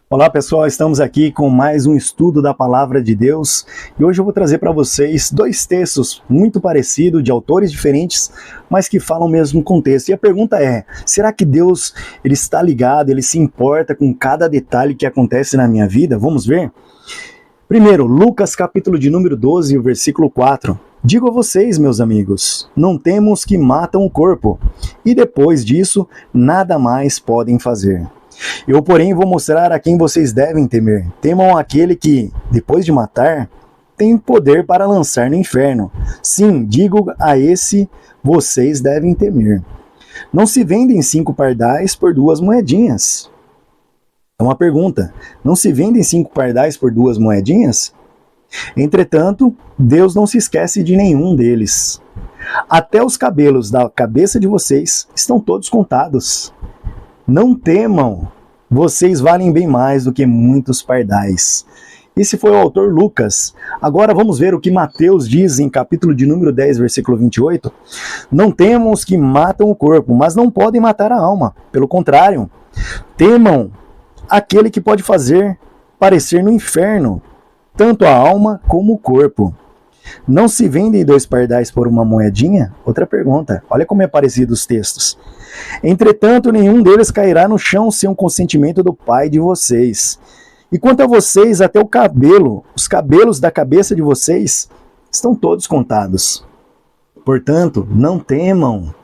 Olá pessoal, estamos aqui com mais um estudo da Palavra de Deus e hoje eu vou trazer para vocês dois textos muito parecidos, de autores diferentes, mas que falam o mesmo contexto. E a pergunta é, será que Deus ele está ligado, ele se importa com cada detalhe que acontece na minha vida? Vamos ver? Primeiro, Lucas capítulo de número 12, o versículo 4. Digo a vocês, meus amigos, não temos que matam o corpo, e depois disso nada mais podem fazer. Eu, porém, vou mostrar a quem vocês devem temer. Temam aquele que, depois de matar, tem poder para lançar no inferno. Sim, digo a esse, vocês devem temer. Não se vendem 5 pardais por 2 moedinhas. É uma pergunta. Não se vendem 5 pardais por 2 moedinhas? Entretanto, Deus não se esquece de nenhum deles. Até os cabelos da cabeça de vocês estão todos contados. Não temam, vocês valem bem mais do que muitos pardais. Esse foi o autor Lucas. Agora vamos ver o que Mateus diz em capítulo de número 10, versículo 28. Não temam os que matam o corpo, mas não podem matar a alma. Pelo contrário, temam aquele que pode fazer parecer no inferno, tanto a alma como o corpo. Não se vendem 2 pardais por uma moedinha? Outra pergunta. Olha como é parecido os textos. Entretanto, nenhum deles cairá no chão sem o consentimento do Pai de vocês. E quanto a vocês, até o cabelo, os cabelos da cabeça de vocês estão todos contados. Portanto, não temam.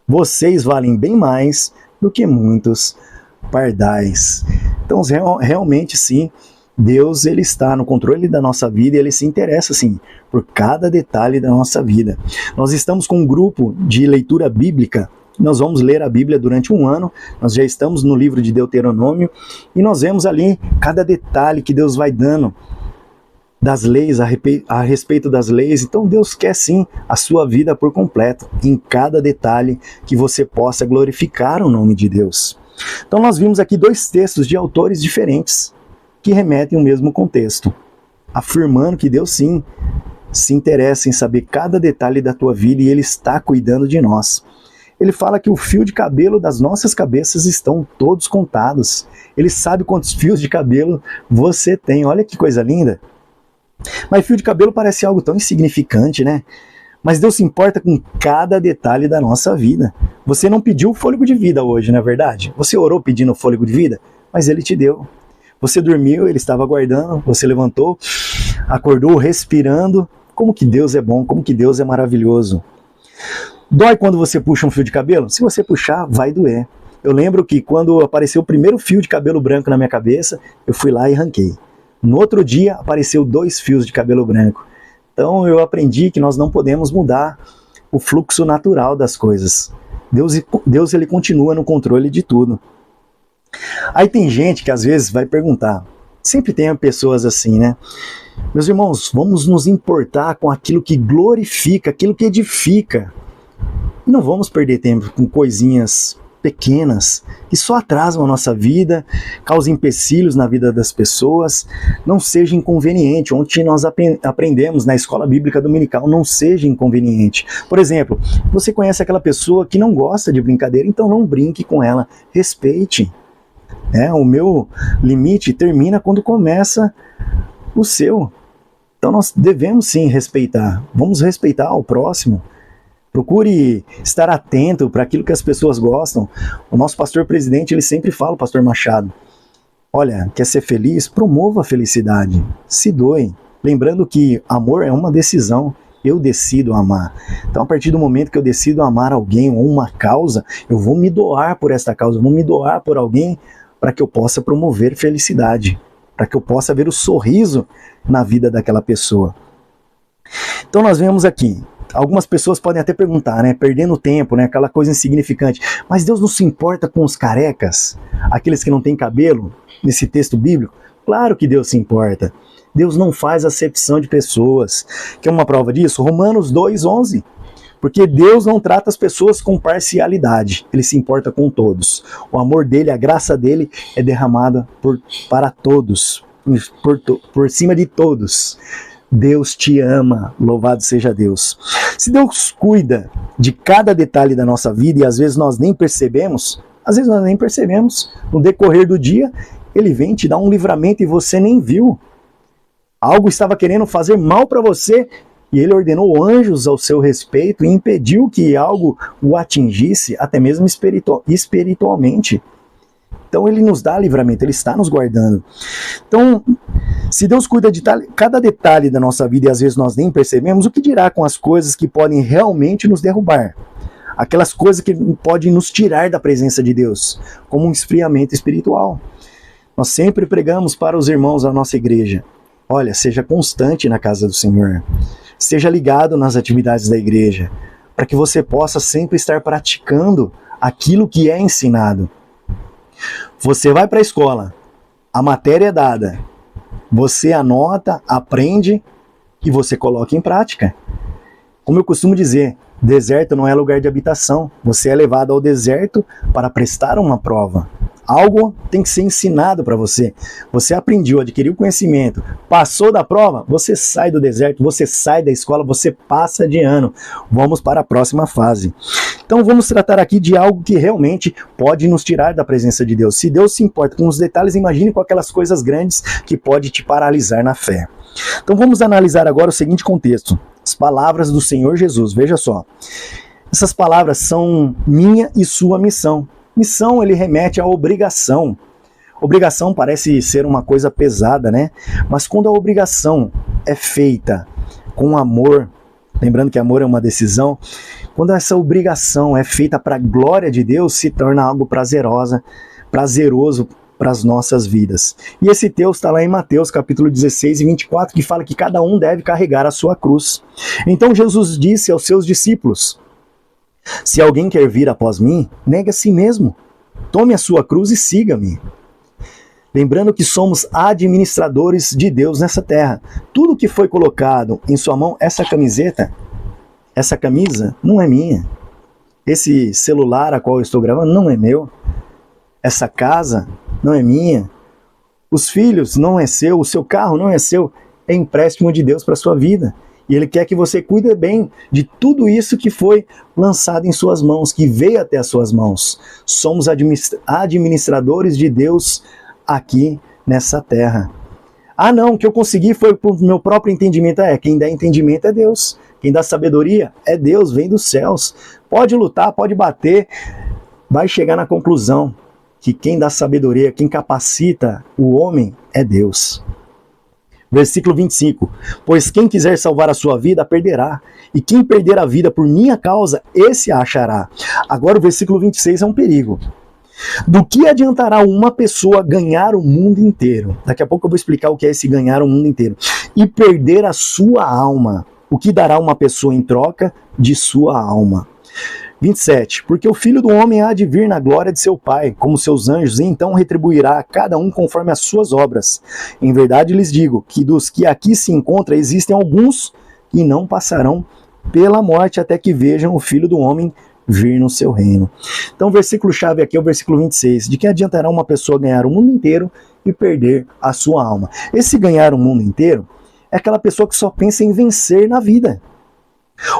Vocês valem bem mais do que muitos pardais. Então, realmente sim, Deus ele está no controle da nossa vida e ele se interessa sim por cada detalhe da nossa vida. Nós estamos com um grupo de leitura bíblica. Nós vamos ler a Bíblia durante um ano. Nós já estamos no livro de Deuteronômio e nós vemos ali cada detalhe que Deus vai dando das leis, a respeito das leis. Então Deus quer sim a sua vida por completo, em cada detalhe que você possa glorificar o nome de Deus. Então nós vimos aqui 2 textos de autores diferentes que remetem ao mesmo contexto, afirmando que Deus sim se interessa em saber cada detalhe da tua vida e Ele está cuidando de nós. Ele fala que o fio de cabelo das nossas cabeças estão todos contados. Ele sabe quantos fios de cabelo você tem. Olha que coisa linda. Mas fio de cabelo parece algo tão insignificante, né? Mas Deus se importa com cada detalhe da nossa vida. Você não pediu o fôlego de vida hoje, não é verdade? Você orou pedindo o fôlego de vida, mas Ele te deu. Você dormiu, Ele estava aguardando, você levantou, acordou respirando. Como que Deus é bom, como que Deus é maravilhoso. Dói quando você puxa um fio de cabelo? Se você puxar, vai doer. Eu lembro que quando apareceu o primeiro fio de cabelo branco na minha cabeça, eu fui lá e arranquei. No outro dia, apareceu 2 fios de cabelo branco. Então eu aprendi que nós não podemos mudar o fluxo natural das coisas. Deus ele continua no controle de tudo. Aí tem gente que às vezes vai perguntar, sempre tem pessoas assim, né? Meus irmãos, vamos nos importar com aquilo que glorifica, aquilo que edifica. E não vamos perder tempo com coisinhas pequenas que só atrasam a nossa vida, causam empecilhos na vida das pessoas. Não seja inconveniente. Ontem nós aprendemos na escola bíblica dominical, não seja inconveniente. Por exemplo, você conhece aquela pessoa que não gosta de brincadeira, então não brinque com ela, respeite. O meu limite termina quando começa o seu. Então nós devemos sim respeitar. Vamos respeitar o próximo. Procure estar atento para aquilo que as pessoas gostam. O nosso pastor presidente, ele sempre fala, o pastor Machado, olha, quer ser feliz? Promova a felicidade. Se doe. Lembrando que amor é uma decisão. Eu decido amar. Então, a partir do momento que eu decido amar alguém ou uma causa, eu vou me doar por esta causa, eu vou me doar por alguém para que eu possa promover felicidade, para que eu possa ver o sorriso na vida daquela pessoa. Então nós vemos aqui, algumas pessoas podem até perguntar, né, perdendo tempo, né, aquela coisa insignificante, mas Deus não se importa com os carecas, aqueles que não têm cabelo, nesse texto bíblico? Claro que Deus se importa. Deus não faz acepção de pessoas. Quer uma prova disso? Romanos 2:11. Porque Deus não trata as pessoas com parcialidade. Ele se importa com todos. O amor dele, a graça dele é derramada para todos. Por cima de todos. Deus te ama. Louvado seja Deus. Se Deus cuida de cada detalhe da nossa vida e às vezes nós nem percebemos, Às vezes nós nem percebemos. No decorrer do dia, ele vem te dar um livramento e você nem viu. Algo estava querendo fazer mal para você e ele ordenou anjos ao seu respeito e impediu que algo o atingisse, até mesmo espiritualmente. Então ele nos dá livramento, ele está nos guardando. Então, se Deus cuida de cada detalhe da nossa vida e às vezes nós nem percebemos, o que dirá com as coisas que podem realmente nos derrubar? Aquelas coisas que podem nos tirar da presença de Deus, como um esfriamento espiritual. Nós sempre pregamos para os irmãos da nossa igreja: olha, seja constante na casa do Senhor, esteja ligado nas atividades da igreja, para que você possa sempre estar praticando aquilo que é ensinado. Você vai para a escola, a matéria é dada, você anota, aprende e você coloca em prática. Como eu costumo dizer, deserto não é lugar de habitação. Você é levado ao deserto para prestar uma prova. Algo tem que ser ensinado para você. Você aprendeu, adquiriu conhecimento, passou da prova, você sai do deserto, você sai da escola, você passa de ano. Vamos para a próxima fase. Então vamos tratar aqui de algo que realmente pode nos tirar da presença de Deus. Se Deus se importa com os detalhes, imagine com aquelas coisas grandes que pode te paralisar na fé. Então vamos analisar agora o seguinte contexto. As palavras do Senhor Jesus, veja só. Essas palavras são minha e sua missão. Missão, ele remete à obrigação. Obrigação parece ser uma coisa pesada, né? Mas quando a obrigação é feita com amor, lembrando que amor é uma decisão, quando essa obrigação é feita para a glória de Deus, se torna algo prazeroso para as nossas vidas. E esse texto está lá em Mateus capítulo 16 e 24, que fala que cada um deve carregar a sua cruz. Então Jesus disse aos seus discípulos: se alguém quer vir após mim, negue a si mesmo, tome a sua cruz e siga-me. Lembrando que somos administradores de Deus nessa terra. Tudo que foi colocado em sua mão, essa camiseta, essa camisa, não é minha. Esse celular a qual eu estou gravando não é meu. Essa casa não é minha. Os filhos não é seu, o seu carro não é seu. É empréstimo de Deus para a sua vida. E Ele quer que você cuide bem de tudo isso que foi lançado em suas mãos, que veio até as suas mãos. Somos administradores de Deus aqui nessa terra. Ah não, o que eu consegui foi por meu próprio entendimento. Quem dá entendimento é Deus. Quem dá sabedoria é Deus, vem dos céus. Pode lutar, pode bater, vai chegar na conclusão que quem dá sabedoria, quem capacita o homem é Deus. Versículo 25, pois quem quiser salvar a sua vida, perderá, e quem perder a vida por minha causa, esse a achará. Agora o versículo 26 é um perigo. Do que adiantará uma pessoa ganhar o mundo inteiro? Daqui a pouco eu vou explicar o que é esse ganhar o mundo inteiro. E perder a sua alma. O que dará uma pessoa em troca de sua alma? 27. Porque o Filho do Homem há de vir na glória de seu Pai, como seus anjos, e então retribuirá a cada um conforme as suas obras. Em verdade lhes digo que dos que aqui se encontram, existem alguns que não passarão pela morte até que vejam o Filho do Homem vir no seu reino. Então o versículo-chave aqui é o versículo 26. De que adiantará uma pessoa ganhar o mundo inteiro e perder a sua alma? Esse ganhar o mundo inteiro é aquela pessoa que só pensa em vencer na vida.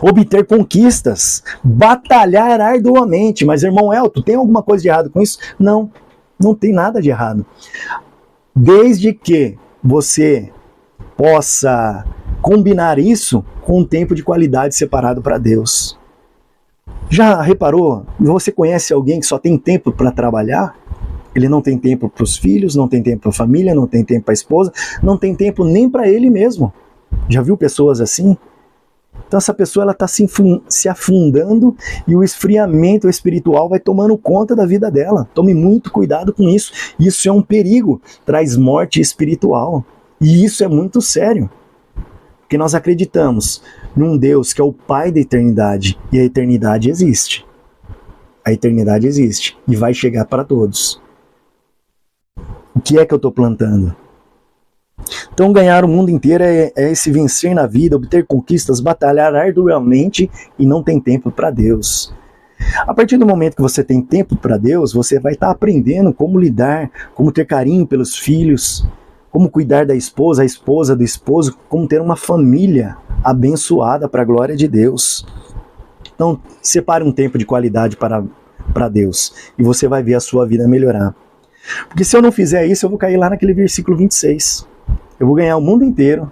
Obter conquistas, batalhar arduamente. Mas irmão Elton, tem alguma coisa de errado com isso? Não, não tem nada de errado. Desde que você possa combinar isso com um tempo de qualidade separado para Deus. Já reparou? Você conhece alguém que só tem tempo para trabalhar? Ele não tem tempo para os filhos, não tem tempo para a família, não tem tempo para a esposa, não tem tempo nem para ele mesmo. Já viu pessoas assim? Então essa pessoa está se afundando e o esfriamento espiritual vai tomando conta da vida dela. Tome muito cuidado com isso. Isso é um perigo, traz morte espiritual. E isso é muito sério. Porque nós acreditamos num Deus que é o Pai da eternidade. E a eternidade existe. A eternidade existe e vai chegar para todos. O que é que eu estou plantando? Então ganhar o mundo inteiro é esse vencer na vida, obter conquistas, batalhar arduamente e não tem tempo para Deus. A partir do momento que você tem tempo para Deus, você vai estar aprendendo como lidar, como ter carinho pelos filhos, como cuidar da esposa, a esposa do esposo, como ter uma família abençoada para a glória de Deus. Então separe um tempo de qualidade para para Deus. E você vai ver a sua vida melhorar. Porque se eu não fizer isso, eu vou cair lá naquele versículo 26. Eu vou ganhar o mundo inteiro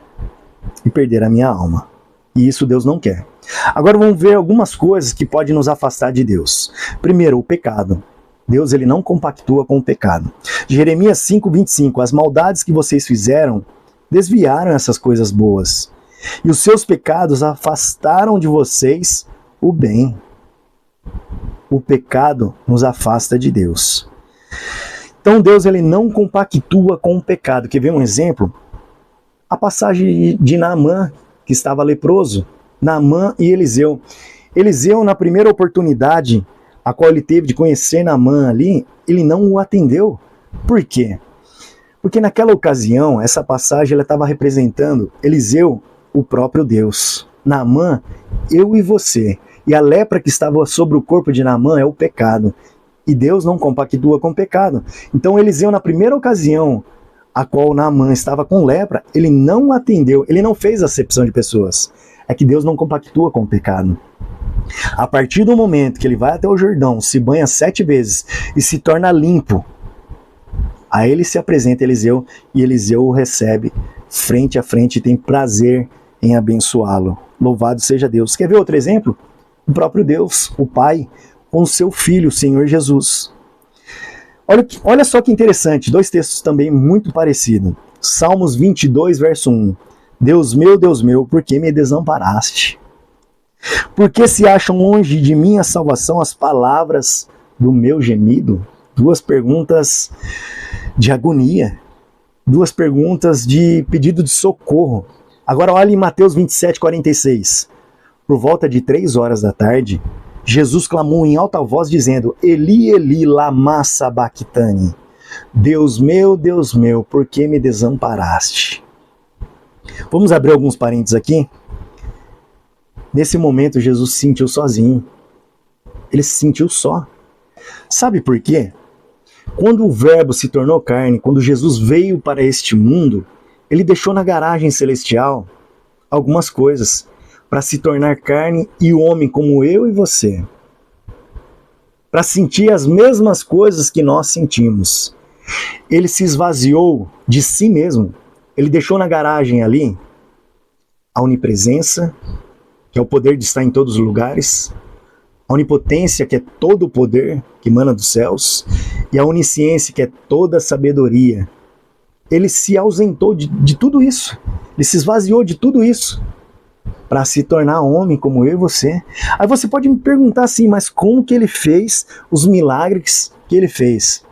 e perder a minha alma. E isso Deus não quer. Agora vamos ver algumas coisas que podem nos afastar de Deus. Primeiro, o pecado. Deus ele não compactua com o pecado. Jeremias 5:25. As maldades que vocês fizeram desviaram essas coisas boas. E os seus pecados afastaram de vocês o bem. O pecado nos afasta de Deus. Então Deus ele não compactua com o pecado. Quer ver um exemplo? A passagem de Naamã, que estava leproso. Naamã e Eliseu. Eliseu, na primeira oportunidade a qual ele teve de conhecer Naamã ali, ele não o atendeu. Por quê? Porque naquela ocasião, essa passagem ela estava representando Eliseu, o próprio Deus. Naamã, eu e você. E a lepra que estava sobre o corpo de Naamã é o pecado. E Deus não compactua com o pecado. Então Eliseu, na primeira ocasião a qual Naamã estava com lepra, ele não atendeu, ele não fez acepção de pessoas. É que Deus não compactua com o pecado. A partir do momento que ele vai até o Jordão, se banha 7 vezes e se torna limpo, aí ele se apresenta a Eliseu e Eliseu o recebe frente a frente e tem prazer em abençoá-lo. Louvado seja Deus. Quer ver outro exemplo? O próprio Deus, o Pai, com o seu Filho, o Senhor Jesus. Olha só que interessante, 2 textos também muito parecidos. Salmos 22, verso 1. Deus meu, por que me desamparaste? Por que se acham longe de mim a salvação, as palavras do meu gemido? 2 perguntas de agonia. 2 perguntas de pedido de socorro. Agora olha em Mateus 27:46. Por volta de 3 horas da tarde, Jesus clamou em alta voz dizendo: Eli, Eli, lama sabachthani. Deus meu, por que me desamparaste? Vamos abrir alguns parênteses aqui. Nesse momento, Jesus se sentiu sozinho. Ele se sentiu só. Sabe por quê? Quando o Verbo se tornou carne, quando Jesus veio para este mundo, ele deixou na garagem celestial algumas coisas para se tornar carne e homem como eu e você. Para sentir as mesmas coisas que nós sentimos. Ele se esvaziou de si mesmo. Ele deixou na garagem ali a onipresença, que é o poder de estar em todos os lugares, a onipotência, que é todo o poder que emana dos céus, e a onisciência, que é toda a sabedoria. Ele se ausentou de tudo isso, ele se esvaziou de tudo isso, para se tornar homem como eu e você. Aí você pode me perguntar assim, mas como que ele fez os milagres que ele fez?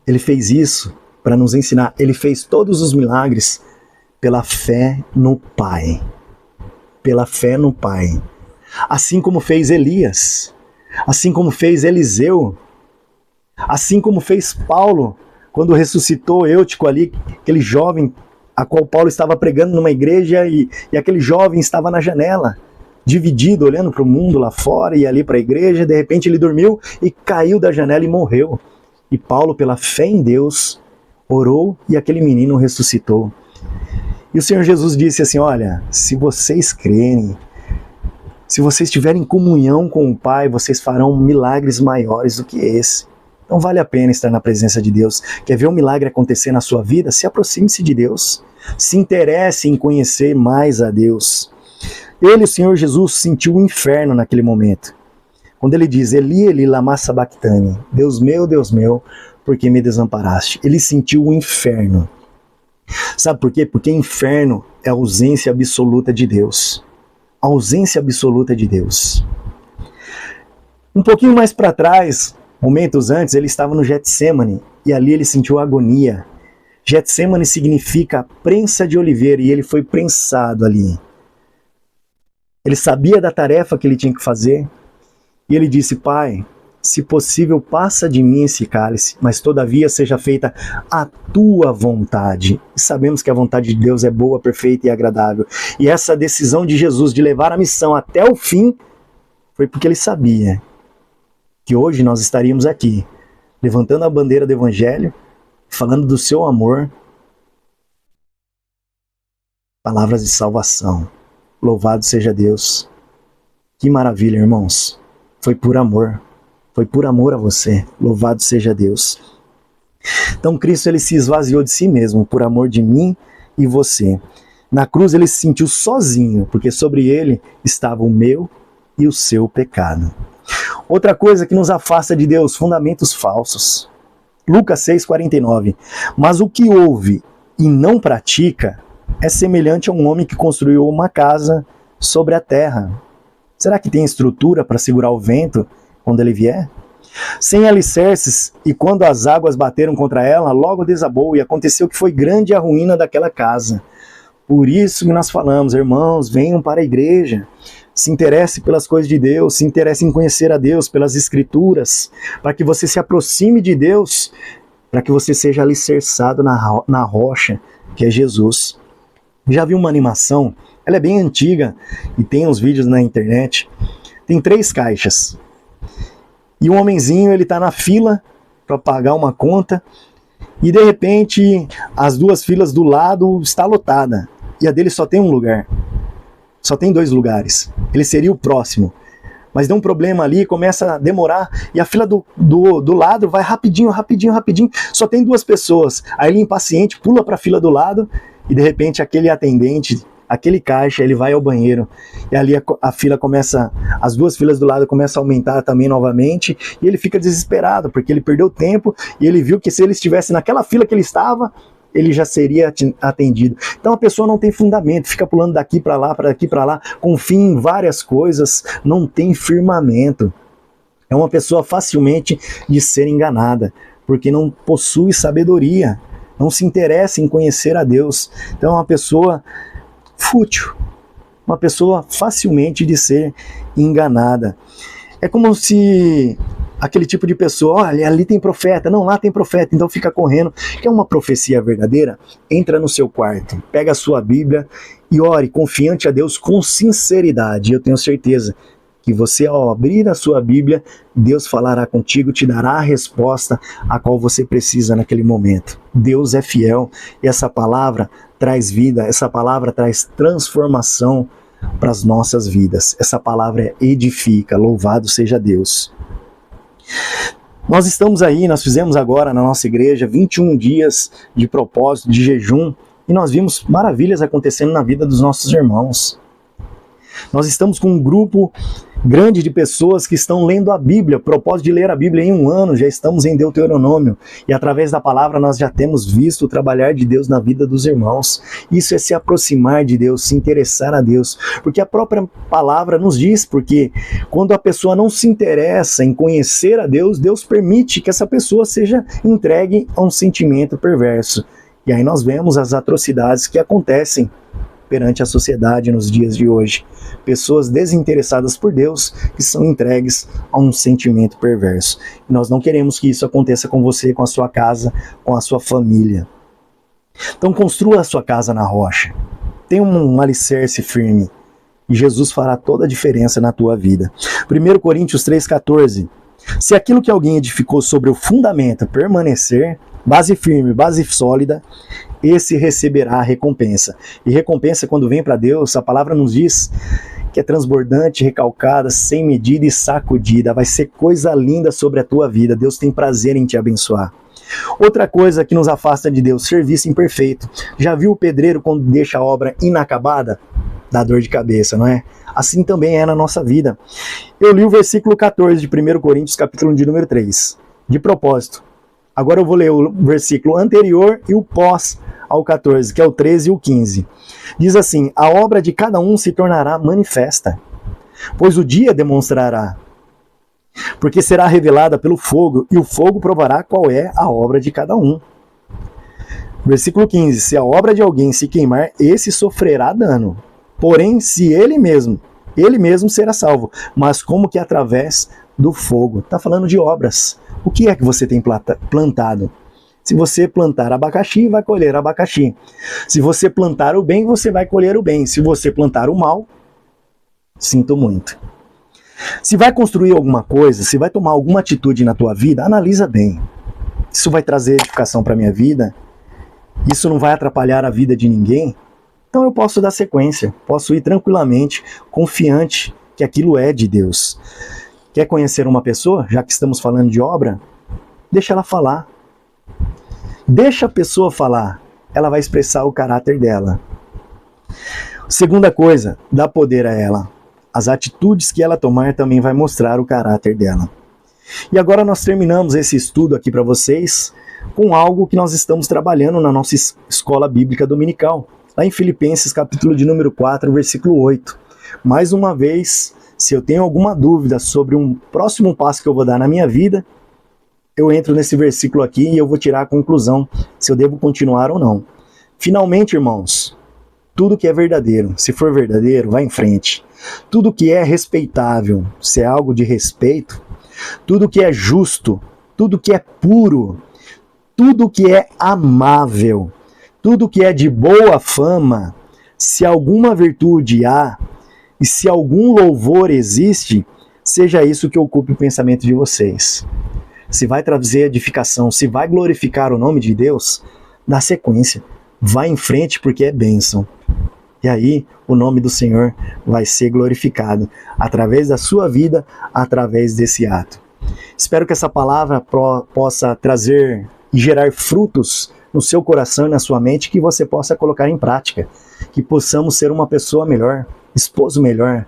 Ele fez isso para nos ensinar, ele fez todos os milagres pela fé no Pai. Pela fé no Pai. Assim como fez Elias, assim como fez Eliseu, assim como fez Paulo, quando ressuscitou Eutico ali, aquele jovem a qual Paulo estava pregando numa igreja e aquele jovem estava na janela, dividido, olhando para o mundo lá fora e ali para a igreja, de repente ele dormiu e caiu da janela e morreu. E Paulo, pela fé em Deus, orou e aquele menino ressuscitou. E o Senhor Jesus disse assim, olha, se vocês crerem, se vocês tiverem comunhão com o Pai, vocês farão milagres maiores do que esse. Então vale a pena estar na presença de Deus. Quer ver um milagre acontecer na sua vida? Se aproxime-se de Deus. Se interesse em conhecer mais a Deus. Ele, o Senhor Jesus, sentiu o inferno naquele momento. Quando ele diz, Eli, Eli, lama sabachthani. Deus meu, por que me desamparaste? Ele sentiu o inferno. Sabe por quê? Porque inferno é a ausência absoluta de Deus. A ausência absoluta de Deus. Um pouquinho mais para trás, momentos antes, ele estava no Getsêmani e ali ele sentiu agonia. Getsêmani significa prensa de oliveira e ele foi prensado ali. Ele sabia da tarefa que ele tinha que fazer e ele disse, Pai, se possível, passa de mim esse cálice, mas todavia seja feita a tua vontade. E sabemos que a vontade de Deus é boa, perfeita e agradável. E essa decisão de Jesus de levar a missão até o fim foi porque ele sabia que hoje nós estaríamos aqui, levantando a bandeira do Evangelho, falando do seu amor, palavras de salvação. Louvado seja Deus. Que maravilha, irmãos. Foi por amor. Foi por amor a você. Louvado seja Deus. Então Cristo ele se esvaziou de si mesmo por amor de mim e você. Na cruz ele se sentiu sozinho, porque sobre ele estava o meu e o seu pecado. Outra coisa que nos afasta de Deus, fundamentos falsos. Lucas 6,49. Mas o que ouve e não pratica é semelhante a um homem que construiu uma casa sobre a terra. Será que tem estrutura para segurar o vento quando ele vier? Sem alicerces, e quando as águas bateram contra ela, logo desabou, e aconteceu que foi grande a ruína daquela casa. Por isso que nós falamos, irmãos, venham para a igreja, se interesse pelas coisas de Deus, se interesse em conhecer a Deus, pelas Escrituras, para que você se aproxime de Deus, para que você seja alicerçado na rocha, que é Jesus. Já vi uma animação, ela é bem antiga, e tem uns vídeos na internet, tem 3 caixas. E um homenzinho, ele está na fila para pagar uma conta e de repente as 2 filas do lado está lotada e a dele só tem um lugar. Só tem 2 lugares. Ele seria o próximo. Mas deu um problema ali, começa a demorar e a fila do lado vai rapidinho. Só tem 2 pessoas. Aí ele impaciente pula para a fila do lado e de repente aquele atendente, aquele caixa, ele vai ao banheiro e ali a fila começa, as 2 filas do lado começam a aumentar também novamente e ele fica desesperado porque ele perdeu tempo e ele viu que se ele estivesse naquela fila que ele estava, ele já seria atendido. Então a pessoa não tem fundamento, fica pulando daqui para lá, confia em várias coisas, não tem firmamento. É uma pessoa facilmente de ser enganada porque não possui sabedoria, não se interessa em conhecer a Deus. Então é uma pessoa fútil, uma pessoa facilmente de ser enganada. É como se aquele tipo de pessoa, olha, ali tem profeta, não, lá tem profeta, então fica correndo. Quer uma profecia verdadeira? Entra no seu quarto, pega a sua Bíblia e ore confiante a Deus com sinceridade. Eu tenho certeza que você, ao abrir a sua Bíblia, Deus falará contigo, te dará a resposta a qual você precisa naquele momento. Deus é fiel e essa palavra traz vida, essa palavra traz transformação para as nossas vidas. Essa palavra edifica, louvado seja Deus. Nós estamos aí, nós fizemos agora na nossa igreja 21 dias de propósito, de jejum, e nós vimos maravilhas acontecendo na vida dos nossos irmãos. Nós estamos com um grupo grande de pessoas que estão lendo a Bíblia. O propósito de ler a Bíblia em 1 ano, já estamos em Deuteronômio. E através da palavra nós já temos visto o trabalhar de Deus na vida dos irmãos. Isso é se aproximar de Deus, se interessar a Deus. Porque a própria palavra nos diz, porque quando a pessoa não se interessa em conhecer a Deus, Deus permite que essa pessoa seja entregue a um sentimento perverso. E aí nós vemos as atrocidades que acontecem perante a sociedade nos dias de hoje. Pessoas desinteressadas por Deus que são entregues a um sentimento perverso. E nós não queremos que isso aconteça com você, com a sua casa, com a sua família. Então construa a sua casa na rocha. Tenha um alicerce firme. E Jesus fará toda a diferença na tua vida. 1 Coríntios 3,14. Se aquilo que alguém edificou sobre o fundamento permanecer, base firme, base sólida, esse receberá a recompensa. E recompensa, quando vem para Deus, a palavra nos diz que é transbordante, recalcada, sem medida e sacudida. Vai ser coisa linda sobre a tua vida. Deus tem prazer em te abençoar. Outra coisa que nos afasta de Deus, serviço imperfeito. Já viu o pedreiro quando deixa a obra inacabada? Dá dor de cabeça, não é? Assim também é na nossa vida. Eu li o versículo 14 de 1 Coríntios, capítulo de número 3. De propósito. Agora eu vou ler o versículo anterior e o pós ao 14, que é o 13 e o 15. Diz assim: a obra de cada um se tornará manifesta, pois o dia demonstrará, porque será revelada pelo fogo, e o fogo provará qual é a obra de cada um. Versículo 15, se a obra de alguém se queimar, esse sofrerá dano, porém se ele mesmo será salvo, mas como que através do fogo. Está falando de obras. O que é que você tem plantado? Se você plantar abacaxi, vai colher abacaxi. Se você plantar o bem, você vai colher o bem. Se você plantar o mal, sinto muito. Se vai construir alguma coisa, se vai tomar alguma atitude na tua vida, analisa bem. Isso vai trazer edificação para a minha vida? Isso não vai atrapalhar a vida de ninguém? Então eu posso dar sequência, posso ir tranquilamente, confiante que aquilo é de Deus. Quer conhecer uma pessoa, já que estamos falando de obra? Deixa ela falar. Deixa a pessoa falar. Ela vai expressar o caráter dela. Segunda coisa, dá poder a ela. As atitudes que ela tomar também vai mostrar o caráter dela. E agora nós terminamos esse estudo aqui para vocês com algo que nós estamos trabalhando na nossa escola bíblica dominical, lá em Filipenses capítulo de número 4, versículo 8. Mais uma vez, se eu tenho alguma dúvida sobre um próximo passo que eu vou dar na minha vida, eu entro nesse versículo aqui e eu vou tirar a conclusão se eu devo continuar ou não. Finalmente, irmãos, tudo que é verdadeiro, se for verdadeiro, vá em frente. Tudo que é respeitável, se é algo de respeito, tudo que é justo, tudo que é puro, tudo que é amável, tudo que é de boa fama, se alguma virtude há e se algum louvor existe, seja isso que ocupe o pensamento de vocês. Se vai trazer edificação, se vai glorificar o nome de Deus, dá sequência, vai em frente porque é bênção. E aí o nome do Senhor vai ser glorificado através da sua vida, através desse ato. Espero que essa palavra possa trazer e gerar frutos no seu coração e na sua mente que você possa colocar em prática. Que possamos ser uma pessoa melhor, esposo melhor,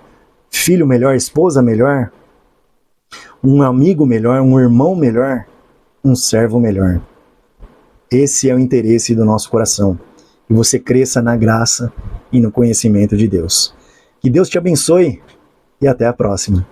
filho melhor, esposa melhor, um amigo melhor, um irmão melhor, um servo melhor. Esse é o interesse do nosso coração. Que você cresça na graça e no conhecimento de Deus. Que Deus te abençoe e até a próxima.